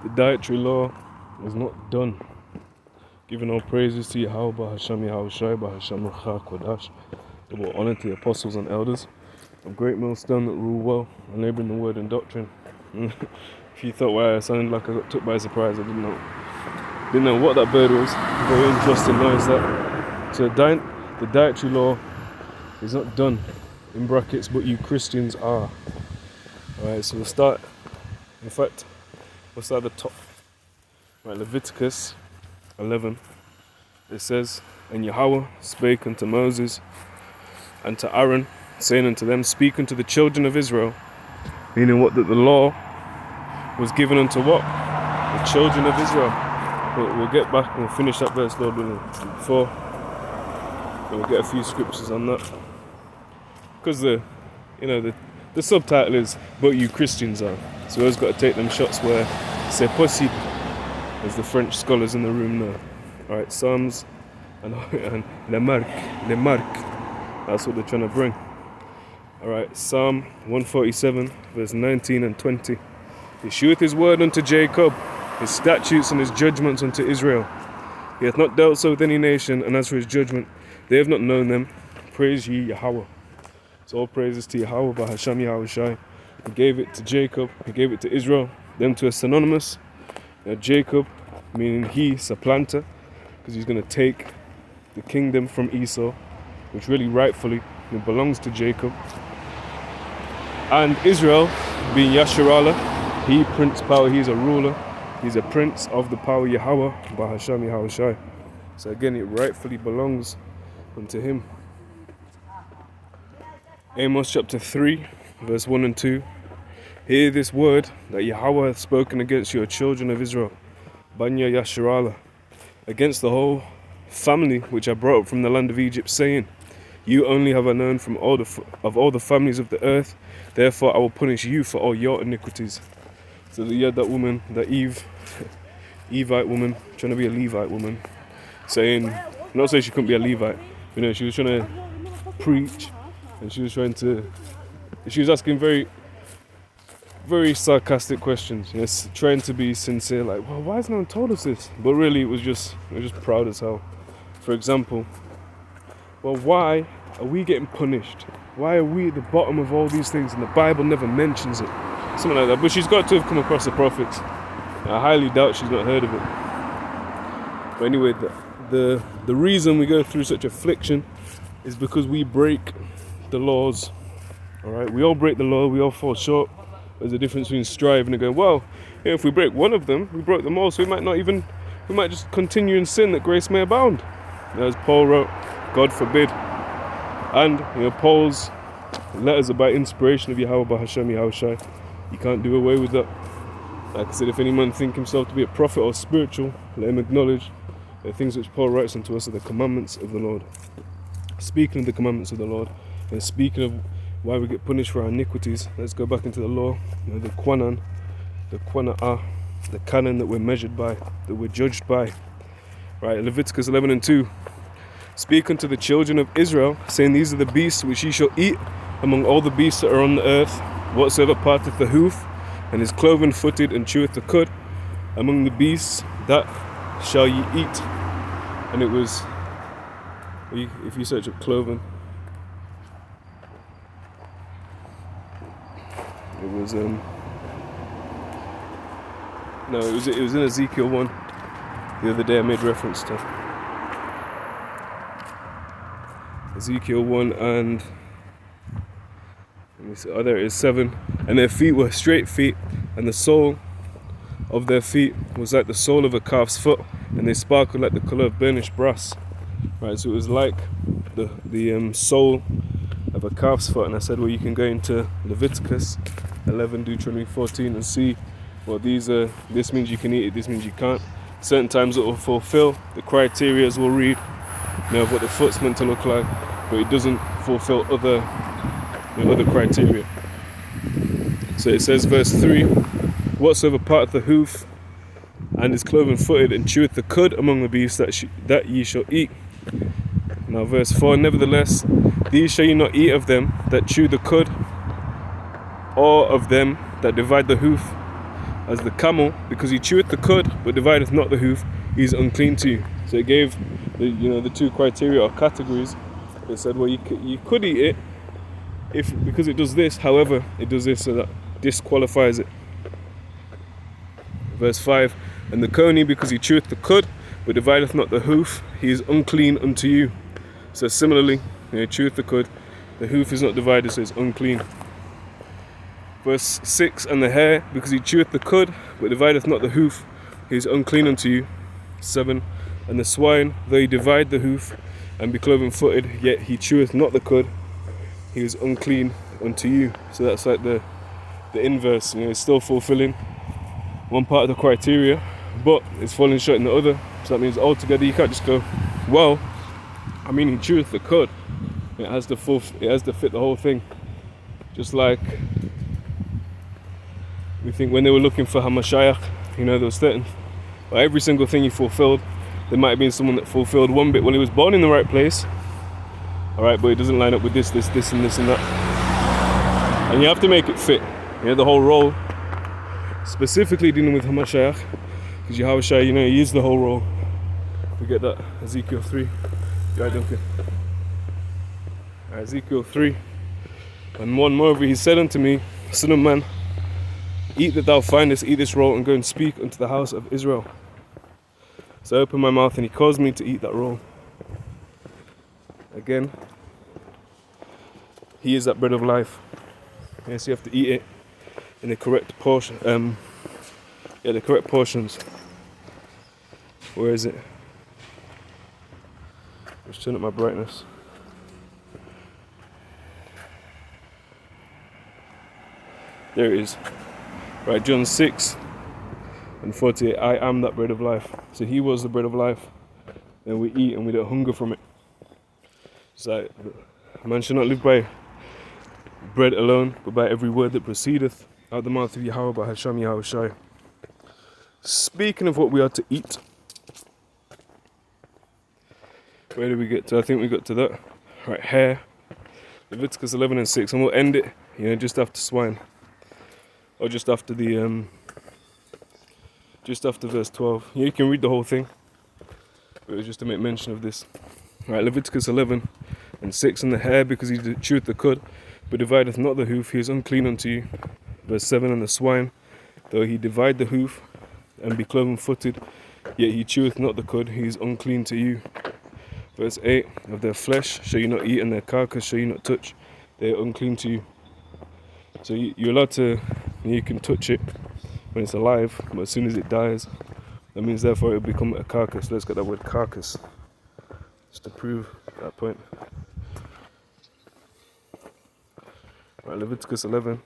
The dietary law is not done. Giving all praises to Yahawah, bahasham, Yahawashi, bahasham, Kodash. Double honor to the apostles and elders of great millstone that rule well, and labouring the word and doctrine. If you thought, wow, I sounded like I got took by surprise, I didn't know what that bird was. Very interesting noise that. So the dietary law is not done, in brackets, but you Christians are. Alright, so we'll start at the top. Right, Leviticus 11. It says, And Yahawah spake unto Moses and to Aaron, saying unto them, Speak unto the children of Israel, meaning what, that the law was given unto what? The children of Israel. But we'll get back and we'll finish that verse, Lord willing, before, and we'll get a few scriptures on that. Because the subtitle is, But you Christians are. So we always got to take them shots where c'est possible, as the French scholars in the room know. Alright, Psalms and les marques. That's what they're trying to bring. Alright, Psalm 147, verse 19 and 20. He sheweth his word unto Jacob, his statutes and his judgments unto Israel. He hath not dealt so with any nation, and as for his judgment, they have not known them. Praise ye Yahawah. So all praises to Yahawah, bahasham, Yahawashi. He gave it to Jacob, he gave it to Israel. Them two are synonymous. Now Jacob, meaning he, supplanter, because he's going to take the kingdom from Esau, which really rightfully belongs to Jacob. And Israel, being Yasharallah, he prince power, he's a ruler, he's a prince of the power Yahawah, bahasham, Yahawashi. So again, it rightfully belongs unto him. Amos chapter 3, verse 1 and 2. Hear this word that Yahawah hath spoken against your children of Israel, Banya Yasharallah, against the whole family which I brought up from the land of Egypt, saying, You only have I known from all the families of the earth, therefore I will punish you for all your iniquities. So you had that woman, that Evite woman, trying to be a Levite woman, saying, not saying she couldn't be a Levite, she was trying to preach, and she was asking very, very sarcastic questions, yes, trying to be sincere, like, well, why has no one told us this? But really, it was just proud as hell. For example, well, why are we getting punished? Why are we at the bottom of all these things and the Bible never mentions it? Something like that. But she's got to have come across the prophets. I highly doubt she's not heard of it. But anyway, the reason we go through such affliction is because we break the laws. Alright, we all break the law, we all fall short. There's a difference between striving and going, well, if we break one of them, we broke them all, so we might just continue in sin that grace may abound. As Paul wrote, God forbid. And Paul's letters are by inspiration of Yahawah, bahasham, Yahawashi. You can't do away with that. Like I said, if any man think himself to be a prophet or spiritual, let him acknowledge the things which Paul writes unto us are the commandments of the Lord. Speaking of the commandments of the Lord, and speaking of why we get punished for our iniquities, let's go back into the law, the Quanan, the Quana'ah, the canon that we're measured by, that we're judged by. Right, Leviticus 11 and 2. Speak unto the children of Israel, saying, These are the beasts which ye shall eat among all the beasts that are on the earth, whatsoever parteth the hoof, and is cloven-footed and cheweth the cud, among the beasts that shall ye eat. And it was, if you search up cloven, it was it was in Ezekiel 1. The other day I made reference to Ezekiel 1 and there it is 7. And their feet were straight feet, and the sole of their feet was like the sole of a calf's foot, and they sparkled like the colour of burnished brass. Right, so it was like the sole of a calf's foot. And I said, well, you can go into Leviticus 11, Deuteronomy 14, and see, well, this means you can eat it, this means you can't. Certain times it will fulfill the criteria, as we'll read, of what the foot's meant to look like, but it doesn't fulfill other criteria. So it says, verse 3, whatsoever part of the hoof and is cloven-footed and cheweth the cud among the beasts that ye shall eat. Now verse 4, nevertheless, these shall ye not eat of them that chew the cud, or of them that divide the hoof, as the camel, because he cheweth the cud but divideth not the hoof, he is unclean to you. So it gave the two criteria or categories. It said, well, you could eat it because it does this, however it does this, so that disqualifies it. Verse 5, and the coney, because he cheweth the cud but divideth not the hoof, he is unclean unto you. So similarly, he cheweth the cud, the hoof is not divided, so it's unclean. Verse 6, and the hare, because he cheweth the cud but divideth not the hoof, he is unclean unto you. 7, and the swine, though he divide the hoof and be cloven footed, yet he cheweth not the cud, he is unclean unto you. So that's like the inverse. It's still fulfilling one part of the criteria, but it's falling short in the other. So that means altogether you can't just go, well, I mean, he cheweth the cud. It has to fit the whole thing. Just like we think when they were looking for Hamashiach, there was certain, but every single thing he fulfilled. There might have been someone that fulfilled one bit. Well, he was born in the right place, all right, but it doesn't line up with this, and this, and that. And you have to make it fit. The whole role, specifically dealing with Hamashiach, because Yahawashi, he is the whole role. We get that, Ezekiel 3. Right, Duncan. Ezekiel 3. And one moreover, he said unto me, Son of man, eat that thou findest, eat this roll, and go and speak unto the house of Israel. So I opened my mouth, and he caused me to eat that roll. Again, he is that bread of life. Yes, you have to eat it in the correct portion. The correct portions. Where is it? Let's turn up my brightness. There it is. Right, John 6 and 48. I am that bread of life. So he was the bread of life. Then we eat and we don't hunger from it. It's like, man shall not live by bread alone, but by every word that proceedeth out the mouth of Yahawah, bahasham, Yahawashi. Speaking of what we are to eat, where did we get to? I think we got to that. Right, hare, Leviticus 11 and 6, and we'll end it, just after swine, or just after verse 12. You can read the whole thing, but it was just to make mention of this. Right, Leviticus 11 and 6, and the hare, because he cheweth the cud, but divideth not the hoof, he is unclean unto you. Verse 7, and the swine, though he divide the hoof, and be cloven footed, yet he cheweth not the cud, he is unclean to you. Verse 8, of their flesh shall you not eat, and their carcass shall you not touch, they are unclean to you. So you're allowed to, you can touch it when it's alive, but as soon as it dies, that means therefore it will become a carcass. Let's get that word carcass, just to prove that point. Right, Leviticus 11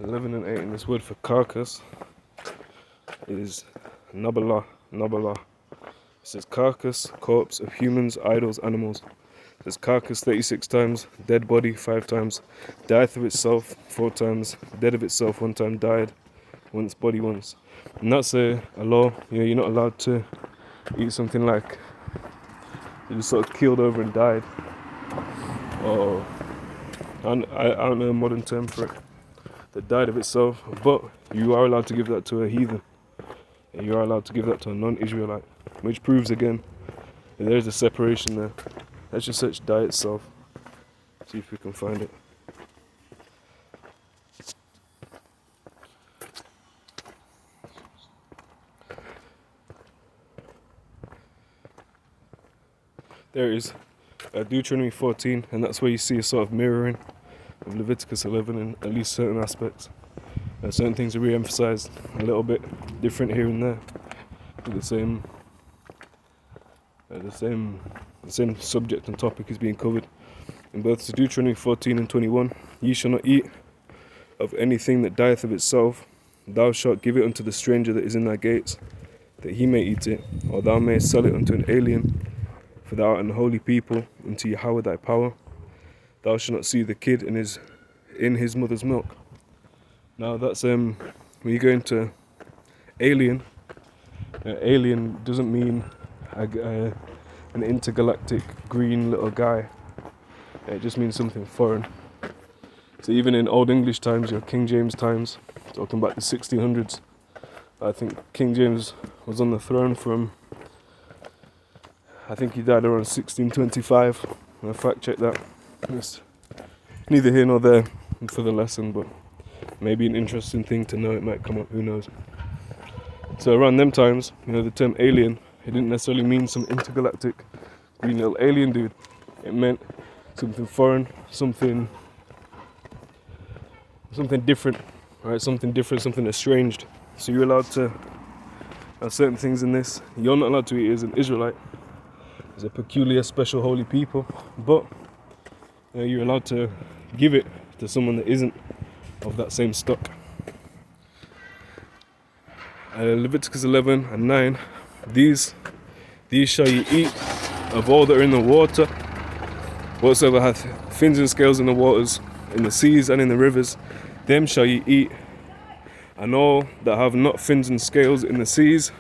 and 8, and this word for carcass is nabalah. It says carcass, corpse of humans, idols, animals. It says carcass 36 times, dead body 5 times, dieth of itself 4 times, dead of itself 1 time, died once, body once. And that's a law. You're not allowed to eat something like it just sort of keeled over and died, or I don't know a modern term for it, that died of itself, but you are allowed to give that to a heathen. And you are allowed to give that to a non-Israelite, which proves again that there's a separation there. Let's just search die itself, see if we can find it. There it is, Deuteronomy 14, and that's where you see a sort of mirroring of Leviticus 11 in at least certain aspects. Certain things are re-emphasized a little bit different here and there, but the same subject and topic is being covered in both Deuteronomy 14 and 21. Ye shall not eat of anything that dieth of itself. Thou shalt give it unto the stranger that is in thy gates, that he may eat it, or thou mayest sell it unto an alien, for thou art an holy people unto Yahawah thy power. Thou shalt not see the kid in his mother's milk. Now that's when you go into alien. Alien doesn't mean an intergalactic green little guy. It just means something foreign. So even in Old English times, your King James times, talking about the 1600s, I think King James was on the throne from, I think he died around 1625. I fact check that. It's neither here nor there for the lesson, but maybe an interesting thing to know. It might come up, who knows. So around them times, the term alien, it didn't necessarily mean some intergalactic green little alien dude. It meant something foreign, something different, right? Something different, something estranged. So you're allowed to have certain things in this. You're not allowed to eat it as an Israelite, as a peculiar, special, holy people, but you're allowed to give it to someone that isn't of that same stock. Leviticus 11 and 9, these shall ye eat of all that are in the water, whatsoever hath fins and scales in the waters, in the seas and in the rivers, them shall ye eat, and all that have not fins and scales in the seas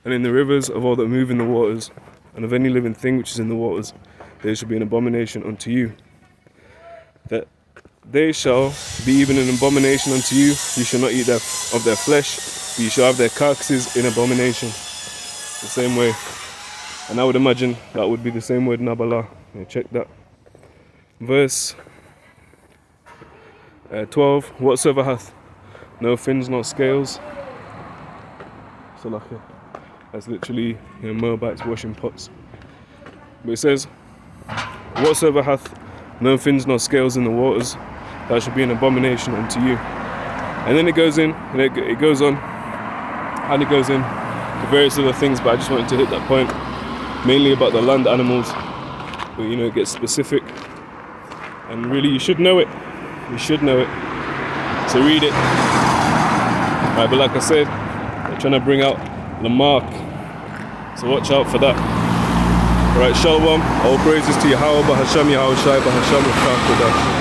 and in the rivers, of all that move in the waters, and of any living thing which is in the waters, they shall be an abomination unto you. That they shall be even an abomination unto you. You shall not eat of their flesh, but you shall have their carcasses in abomination. The same way. And I would imagine that would be the same word, Nabala. Check that. Verse 12. Whatsoever hath no fins nor scales. So that's literally Moabites washing pots. But it says, whatsoever hath no fins nor scales in the waters, that shall be an abomination unto you. And then it goes in, and it goes on, and it goes in to various other things, but I just wanted to hit that point, mainly about the land animals. But it gets specific, and really you should know it. You should know it. So read it. Right, but like I said, they're trying to bring out the mark, so watch out for that. Alright, Shalom, all praises to Yahawah, bahasham, Yahawashi, bahasham,